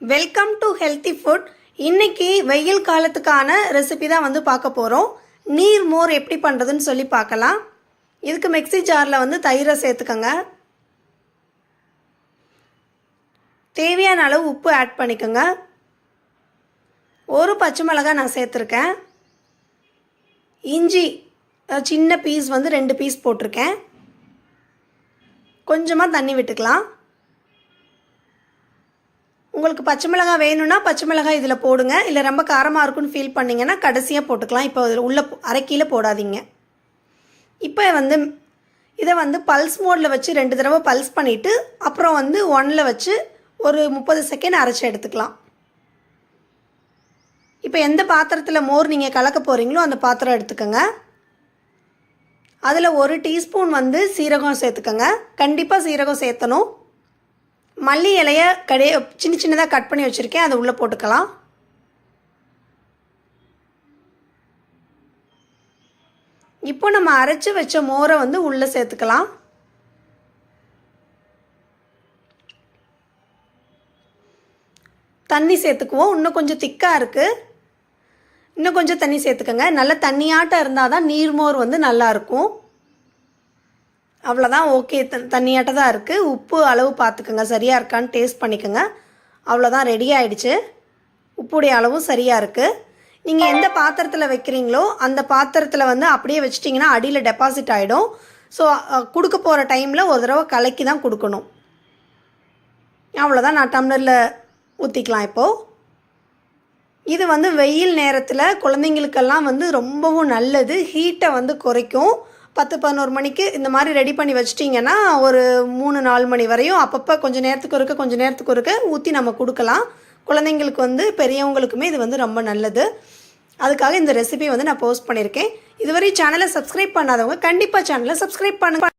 Welcome to healthy food. இன்னைக்கு வெயில் காலத்துக்கான recipe தான் பார்க்க போகிறோம். நீர் மோர் எப்படி பண்ணுறதுன்னு சொல்லி பார்க்கலாம். இதுக்கு மிக்ஸி ஜாரில் தயிரை சேர்த்துக்கோங்க. தேவையான அளவு உப்பு ஆட் பண்ணிக்கோங்க. ஒரு பச்சை மிளகாய் நான் சேர்த்துருக்கேன். இஞ்சி சின்ன பீஸ் 2 பீஸ் போட்டிருக்கேன். கொஞ்சமாக தண்ணி விட்டுக்கலாம். உங்களுக்கு பச்சை மிளகாய் வேணும்னா பச்சை மிளகாய் இதில் போடுங்க. இல்லை ரொம்ப காரமாக இருக்குன்னு ஃபீல் பண்ணிங்கன்னா கடைசியாக போட்டுக்கலாம். இப்போ இதில் உள்ள அரைக்கீழ போடாதீங்க. இப்போ இதை பல்ஸ் மோடில் வச்சு 2 தடவை பல்ஸ் பண்ணிவிட்டு அப்புறம் 1ல் வச்சு ஒரு 30 செகண்ட் அரைச்சி எடுத்துக்கலாம். இப்போ எந்த பாத்திரத்தில் மோர் நீங்கள் கலக்க போகிறீங்களோ அந்த பாத்திரம் எடுத்துக்கோங்க. அதில் 1 டீஸ்பூன் சீரகம் சேர்த்துக்கோங்க. கண்டிப்பாக சீரகம் சேர்த்தணும். மல்லி இலையை சின்ன சின்னதாக கட் பண்ணி வச்சுருக்கேன், அதை உள்ளே போட்டுக்கலாம். இப்போ நம்ம அரைச்சி வச்ச மோரை உள்ளே சேர்த்துக்கலாம். தண்ணி சேர்த்துக்குவோம். இன்னும் கொஞ்சம் திக்காக இருக்குது, இன்னும் கொஞ்சம் தண்ணி சேர்த்துக்கோங்க. நல்ல தண்ணியாட்டம் இருந்தால் தான் நீர்மோர் நல்லாயிருக்கும். அவ்வளோதான், ஓகே. தண்ணியாட்ட தான் இருக்குது. உப்பு அளவு பார்த்துக்கோங்க, சரியாக இருக்கான்னு டேஸ்ட் பண்ணிக்கோங்க. அவ்வளோதான், ரெடி ஆகிடுச்சு. உப்புடைய அளவும் சரியாக இருக்குது. நீங்கள் எந்த பாத்திரத்தில் வைக்கிறீங்களோ அந்த பாத்திரத்தில் அப்படியே வச்சிட்டிங்கன்னா அடியில் டெபாசிட் ஆகிடும். ஸோ கொடுக்க போகிற டைமில் ஒரு தடவை கலக்கி தான் கொடுக்கணும். அவ்வளோதான், நான் டம்ளரில் ஊற்றிக்கலாம். இப்போது இது வெயில் நேரத்தில் குழந்தைங்களுக்கெல்லாம் ரொம்பவும் நல்லது. ஹீட்டை குறைக்கும். 10-11 மணிக்கு இந்த மாதிரி ரெடி பண்ணி வச்சிட்டிங்கன்னா ஒரு 3-4 மணி வரையும் அப்பப்போ கொஞ்சம் நேரத்துக்கு ஒருக்க ஊற்றி நம்ம கொடுக்கலாம். குழந்தைங்களுக்கு பெரியவங்களுக்குமே இது ரொம்ப நல்லது. அதுக்காக இந்த ரெசிபி நான் போஸ்ட் பண்ணியிருக்கேன். இதுவரை சேனலை சப்ஸ்கிரைப் பண்ணாதவங்க கண்டிப்பாக சேனலை சப்ஸ்கிரைப் பண்ணுங்க.